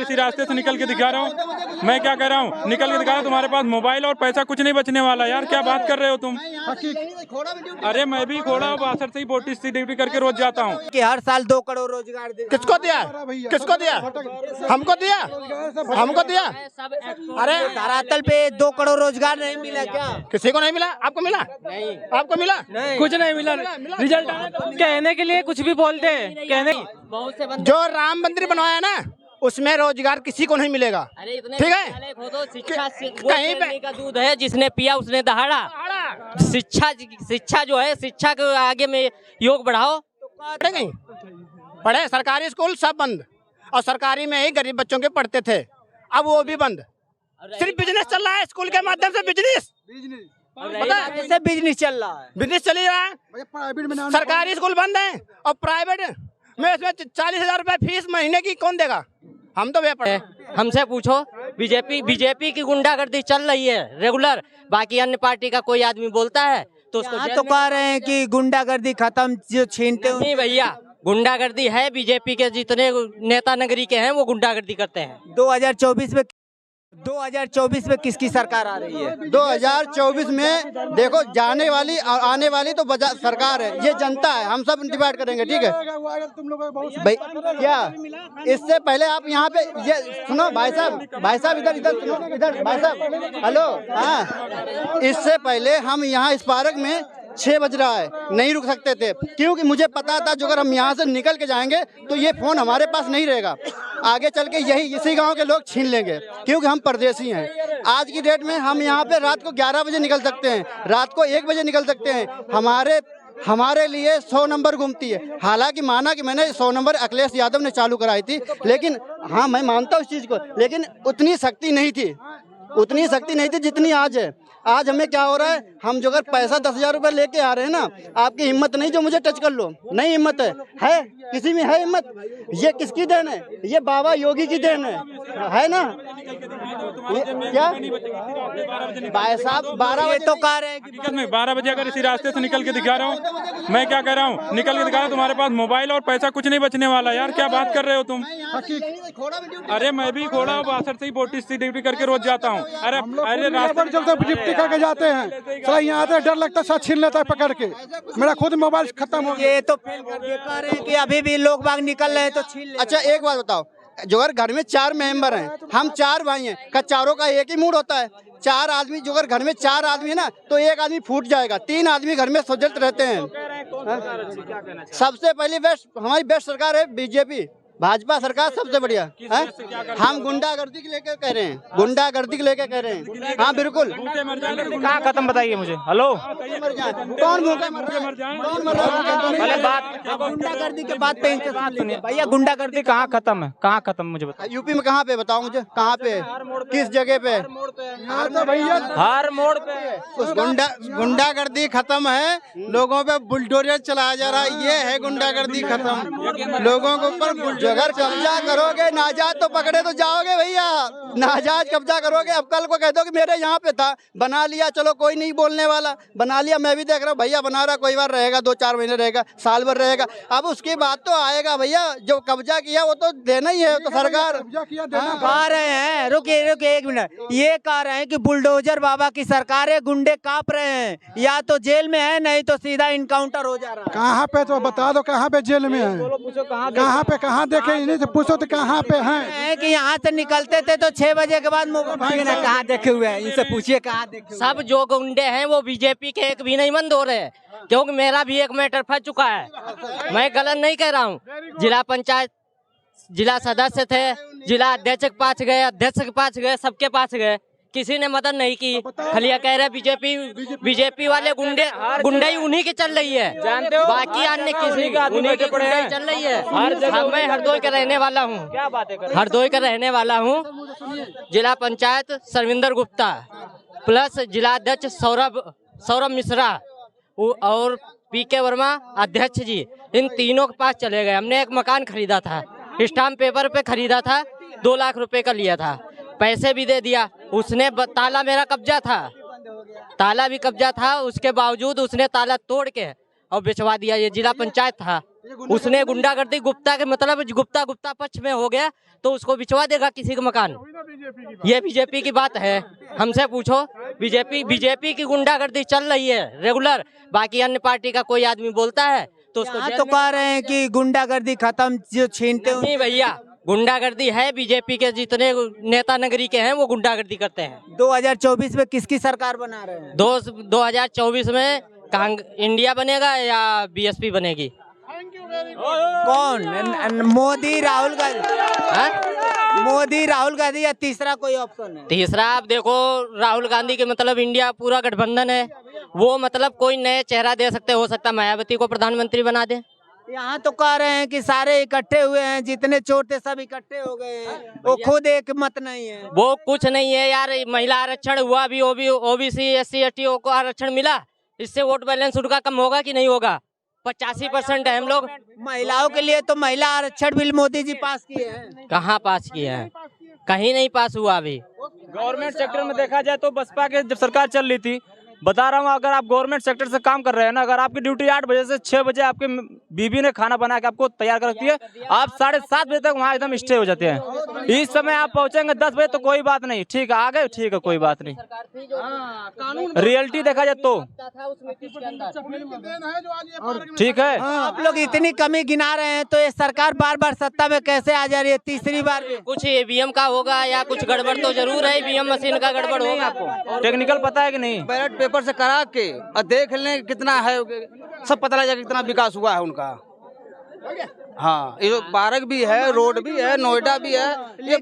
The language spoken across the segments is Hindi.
इसी रास्ते से निकल के दिखा रहा हूँ। मैं क्या कह रहा हूँ, निकल के दिखा रहा हूँ। तुम्हारे पास मोबाइल और पैसा कुछ नहीं बचने वाला यार, क्या बात कर रहे हो तुम। अरे मैं भी खोड़ा हूँ, बासठ से ही 40 ड्यूटी करके रोज जाता हूँ। कि हर साल 2 करोड़ रोजगार किसको दिया, किसको दिया, हमको दिया, हमको दिया। अरे धरातल पे 2 करोड़ रोजगार नहीं मिला क्या? किसी को नहीं मिला, आपको मिला? नहीं, आपको मिला? नहीं। कुछ नहीं मिला। रिजल्ट आया तो कहने के लिए कुछ भी बोलते हैं, कहने बहुत से बंदे। जो राम मंदिर बनवाया ना, उसमें रोजगार किसी को नहीं मिलेगा। ठीक है, शिक्षा कहीं पे का दूध है, जिसने पिया उसने दहाड़ा। शिक्षा जो है, शिक्षा के आगे में योग बढ़ाओ। पढ़े नहीं, पढ़े। सरकारी स्कूल सब बंद, और सरकारी में ही गरीब बच्चों के पढ़ते थे, अब वो भी बंद। सिर्फ बिजनेस चल रहा है, स्कूल के माध्यम से बिजनेस। ऐसे बिजनेस चल रहा है, बिजनेस चल ही रहा है। सरकारी स्कूल बंद है और प्राइवेट में इसमें 40,000 रुपए फीस महीने की कौन देगा? हम तो वे पढ़े। हमसे पूछो, बीजेपी की गुंडागर्दी चल रही है रेगुलर, बाकी अन्य पार्टी का कोई आदमी बोलता है तो उसको यहाँ तो कह रहे हैं कि गुंडागर्दी खत्म, जो छीनते हैं। नहीं भैया, गुंडागर्दी है। बीजेपी के जितने नेता नगरी के हैं वो गुंडागर्दी करते हैं। 2024 में किसकी सरकार आ रही है? 2024 में देखो, जाने वाली और आने वाली तो सरकार है, ये जनता है, हम सब डिवाइड करेंगे। ठीक है भाई, क्या इससे पहले आप यहाँ पे ये सुनो भाई साहब इधर सुनो, इधर भाई साहब, हेलो। हाँ, इससे पहले हम यहाँ इस पार्क में 6 बज रहा है, नहीं रुक सकते थे, क्योंकि मुझे पता था जो अगर हम यहाँ से निकल के जाएंगे तो ये फोन हमारे पास नहीं रहेगा, आगे चल के यही इसी गांव के लोग छीन लेंगे, क्योंकि हम परदेसी हैं। आज की डेट में हम यहाँ पे रात को 11 बजे निकल सकते हैं, रात को 1 बजे निकल सकते हैं। हमारे लिए 100 नंबर घूमती है। हालांकि माना कि मैंने 100 नंबर अखिलेश यादव ने चालू कराई थी, लेकिन हाँ मैं मानता हूँ इस चीज़ को, लेकिन उतनी शक्ति नहीं थी जितनी आज है। आज हमें क्या हो रहा है, हम जो अगर पैसा 10,000 रुपये लेके आ रहे हैं ना, आपकी हिम्मत नहीं जो मुझे टच कर लो, नहीं हिम्मत है किसी में है हिम्मत? ये किसकी देन है? ये बाबा योगी की देन है ना? क्या भाई साहब 12 बजे तो कह रहे हैं हकीकत में 12 बजे अगर इसी रास्ते से निकल के दिखा रहा हूँ। मैं क्या कह रहा हूँ, निकल के दिखा रहा हूँ। तुम्हारे पास मोबाइल और पैसा कुछ नहीं बचने वाला यार, क्या बात कर रहे हो तुम। अरे मैं भी खोड़ा हूँ, बासठ से ही 40 ड्यूटी करके रोज जाता हूँ। अरे रास्ते के जाते हैं, चला यहाँ आते डर लगता है, छीन लेता है पकड़ के। मेरा खुद मोबाइल खत्म हो गया। ये तो फेल कर दिया, कह रहे हैं कि अभी भी लोग बाग निकल रहे हैं तो छीन ले। अच्छा एक बात बताओ, जो अगर घर में 4 मेंबर हैं, हम 4 भाई हैं, क्या चारों का एक ही मूड होता है? 4 आदमी, जो अगर घर में 4 आदमी है ना, तो एक आदमी फूट जाएगा, 3 आदमी घर में सुलझते रहते हैं। सबसे पहली हमारी बेस्ट सरकार है बीजेपी, भाजपा सरकार सबसे बढ़िया है। हम गुंडागर्दी के लेकर कह रहे हैं, गुंडागर्दी के लेकर कह रहे हैं। हाँ बिल्कुल। कहाँ खत्म बताइए मुझे। हेलो, कौन भूखे मर जाए? गुंडागर्दी के बाद पे सुनिए भैया, गुंडागर्दी कहाँ खत्म है, कहाँ खत्म मुझे बताइए। यूपी में कहाँ पे बताओ मुझे, कहाँ पे, किस जगह पे? हर मोड़ पे उस गुंडागर्दी खत्म है, लोगों पे बुलडोजर चलाया जा रहा है, ये है गुंडागर्दी खत्म। लोगों के ऊपर अगर कब्जा करोगे, नाजायज तो पकड़े तो जाओगे भैया, नाजायज कब्जा करोगे। अब कल को कह दो कि मेरे यहाँ पे था, बना लिया, चलो कोई नहीं बोलने वाला, बना लिया। मैं भी देख रहा हूँ भैया बना रहा, कोई बार रहेगा, 2-4 महीने रहेगा, साल भर रहेगा, अब उसके बाद तो आएगा भैया। जो कब्जा किया वो तो देना ही है, तो सरकार कह रहे हैं। रुकिए 1 मिनट, ये कह रहे हैं कि बुलडोजर बाबा की सरकार है, गुंडे कांप रहे हैं, या तो जेल में है, नहीं तो सीधा इनकाउंटर हो जा रहा है। कहाँ पे तो बता दो, कहाँ पे जेल में है, कहाँ पे, कहाँ देखे, इन्हीं से पूछो तो कहाँ पे हैं। कि यहाँ से निकलते थे तो 6 बजे के बाद मोबाइल कहाँ देखे हुए हैं, इनसे पूछिए कहाँ देखे। सब जो गुंडे हैं वो बीजेपी के एक भी नहीं बंद हो रहे, क्योंकि मेरा भी एक मैटर फंस चुका है। मैं गलत नहीं कह रहा हूँ। जिला पंचायत, जिला सदस्य थे, जिला अध्यक्ष के पास गए, अध्यक्ष के पास गए, सबके पास गए, किसी ने मदद नहीं की। खलिया कह रहे बीजेपी वाले गुंडाई उन्हीं की चल रही है, जानते हो, बाकी अन्य किसी उन्हीं की गुंडाई चल रही है। मैं हरदोई का रहने वाला हूँ, क्या बातें कर, हरदोई का रहने वाला हूँ। जिला पंचायत सरविंदर गुप्ता प्लस जिला अध्यक्ष सौरभ मिश्रा और पीके वर्मा अध्यक्ष जी, इन तीनों के पास चले गए। हमने एक मकान खरीदा था, स्टाम्प पेपर पे खरीदा था, 2 लाख रुपए का लिया था, पैसे भी दे दिया उसने। ताला मेरा कब्जा था, ताला भी कब्जा था, उसके बावजूद उसने ताला तोड़ के और बेचवा दिया। ये जिला पंचायत था, उसने गुंडागर्दी गुप्ता के मतलब गुप्ता पक्ष में हो गया तो उसको बिचवा देगा किसी का मकान। ये बीजेपी की बात है, हमसे पूछो। बीजेपी की गुंडागर्दी चल रही है रेगुलर, बाकी अन्य पार्टी का कोई आदमी बोलता है तो उसको यहाँ जेल तो में- कह रहे हैं कि गुंडागर्दी खत्म, जो छीनते हैं नहीं भैया, गुंडागर्दी है। बीजेपी के जितने नेता नगरी के हैं वो गुंडागर्दी करते हैं। 2024 में किसकी सरकार बना रहे हैं? 2024 में इंडिया बनेगा या बीएसपी बनेगी? कौन? मोदी, राहुल गांधी? हाँ? मोदी, राहुल गांधी या तीसरा कोई ऑप्शन है? तीसरा आप देखो, राहुल गांधी के मतलब इंडिया पूरा गठबंधन है, वो मतलब कोई नए चेहरा दे सकते, हो सकता मायावती को प्रधानमंत्री बना दे। यहाँ तो कह रहे हैं कि सारे इकट्ठे हुए हैं, जितने चोर थे सब इकट्ठे हो गए हैं, वो खुद एक मत नहीं है। वो कुछ नहीं है यार, महिला आरक्षण हुआ भी, ओबीसी SC ST को आरक्षण मिला, इससे वोट बैलेंस उनका कम होगा कि नहीं होगा? 85% है हम लोग। महिलाओं के लिए तो महिला आरक्षण बिल मोदी जी पास किए हैं। कहाँ पास किए हैं? कहीं नहीं पास हुआ अभी। गवर्नमेंट सेक्टर में देखा जाए तो बसपा के जब सरकार चल रही थी, बता रहा हूँ, अगर आप गवर्नमेंट सेक्टर से काम कर रहे हैं ना, अगर आपकी ड्यूटी 8 बजे से 6 बजे आपके बीबी ने खाना बना के आपको तैयार कर रखती है, आप 7:30 बजे तक वहाँ एकदम स्टे हो जाते हैं। इस समय आप पहुँचेंगे 10 बजे तो कोई बात नहीं, ठीक है, आ गए, ठीक है, कोई बात नहीं। रियलिटी देखा जाए तो ठीक है। आप लोग इतनी कमी गिना रहे हैं तो ये सरकार बार बार सत्ता में कैसे आ जा रही है तीसरी बार भी? कुछ EVM का होगा या कुछ गड़बड़ तो जरूर है, EVM मशीन का गड़बड़ होगा। आपको टेक्निकल पता है कि नहीं? बैलेट पेपर से करा के और देख लें कितना है, सब पता लग जाएगा कितना विकास हुआ है उनका। हाँ, ये पार्क भी है, रोड भी है, नोएडा भी है। ये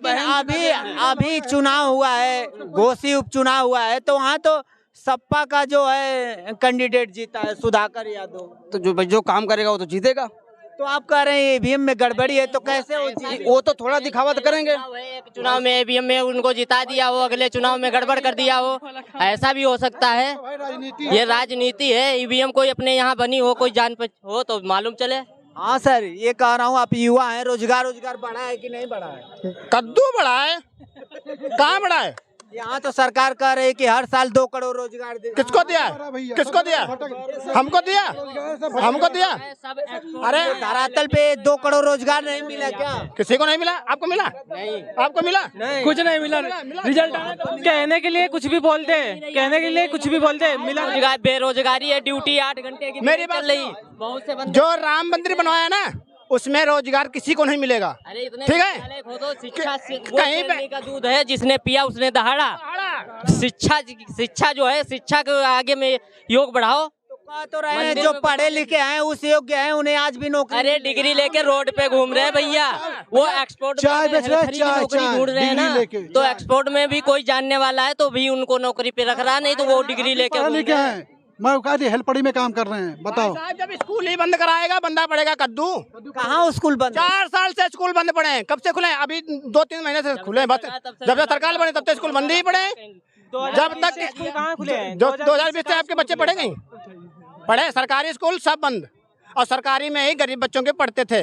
अभी चुनाव हुआ है, घोसी उपचुनाव हुआ है, तो वहाँ तो सपा का जो है कैंडिडेट जीता है, सुधाकर यादव। तो जो काम करेगा वो तो जीतेगा। तो आप कह रहे हैं EVM में गड़बड़ी है, तो कैसे वो तो थोड़ा दिखावा तो करेंगे। एक चुनाव में EVM में उनको जिता दिया हो, अगले चुनाव में गड़बड़ कर दिया हो, ऐसा भी हो सकता है। ये राजनीति है, EVM कोई अपने यहाँ बनी हो, कोई जान हो तो मालूम चले। हाँ सर, ये कह रहा हूँ, आप युवा हैं, रोजगार बढ़ा है कि नहीं बढ़ा है? कद्दू बढ़ा है, कहाँ बढ़ा है? यहाँ तो सरकार कह रही है कि हर साल 2 करोड़ रोजगार दे। किसको दिया? किसको दिया? हमको दिया? हमको दिया? अरे धरातल पे 2 करोड़ रोजगार नहीं मिला क्या? किसी को नहीं मिला? आपको मिला? नहीं। आपको मिला? कुछ नहीं मिला। रिजल्ट कहने के लिए कुछ भी बोलते हैं, कहने के लिए कुछ भी बोलते हैं, मिला। बेरोजगारी है, ड्यूटी 8 घंटे की मेरी बात चल रही, बहुत से बंदे। जो राम मंदिर बनवाया ना, उसमें रोजगार किसी को नहीं मिलेगा। अरे इतने ठीक है? विद्यालय खोदो, शिक्षा कहीं पे का दूध है, जिसने पिया उसने दहाड़ा। शिक्षा जो है, शिक्षा के आगे में योग बढ़ाओ। कह तो रहे हैं जो पढ़े लिखे हैं, उस योग्य हैं, उन्हें आज भी नौकरी। अरे डिग्री लेके रोड पे घूम रहे हैं भैया, वो एक्सपोर्ट चाय बेच रहे हैं, नौकरी ढूंढ रहे हैं ना, तो एक्सपोर्ट में भी कोई जानने वाला है तो भी उनको नौकरी पे रख रहा, नहीं तो वो डिग्री लेके घूम रहे हैं। मैं कहती हेल्पड़ी में काम कर रहे हैं, बताओ। साहब जब स्कूल ही बंद कराएगा, बंदा पड़ेगा कद्दू। कहाँ स्कूल बंद? 4 साल से स्कूल बंद पड़े हैं। कब से खुले हैं? अभी 2-3 महीने से खुले हैं बस। जब से सरकार बनी तब से स्कूल बंद ही पड़े हैं। जब तक कहाँ खुले हैं? 2020 से आपके बच्चे पढ़े नहीं पढ़े? सरकारी स्कूल सब बंद, और सरकारी में ही गरीब बच्चों के पढ़ते थे,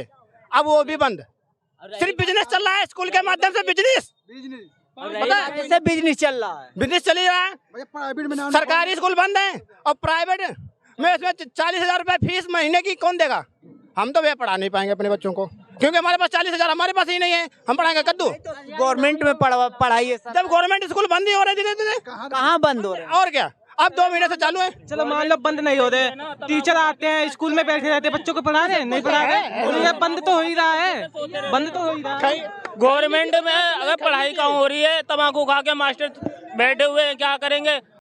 अब वो भी बंद। सिर्फ बिजनेस चल रहा है, स्कूल के माध्यम से बिजनेस। पता है? कैसे बिजनेस चल रहा है? बिजनेस चल ही रहा है। प्राइवेट में सरकारी स्कूल बंद है और प्राइवेट में इसमें 40,000 रुपए फीस महीने की कौन देगा? हम तो वे पढ़ा नहीं पाएंगे अपने बच्चों को, क्योंकि हमारे पास 40,000 हमारे पास ही नहीं है। हम पढ़ाएंगे कद्दू? गवर्नमेंट में पढ़ाइए सर। जब गवर्नमेंट स्कूल बंद ही हो रहे थे, कहाँ बंद हो रहे हैं? और क्या, अब 2 महीने से चालू है। चलो मान लो बंद नहीं होते, टीचर आते हैं स्कूल में बैठे रहते हैं, बच्चों को पढ़ा रहे हैं, नहीं पढ़ा रहे, और ये बंद तो हो ही रहा है, बंद तो हो ही रहा है। गवर्नमेंट में अगर पढ़ाई कम हो रही है, तम्बाकू खा के मास्टर बैठे हुए हैं, क्या करेंगे?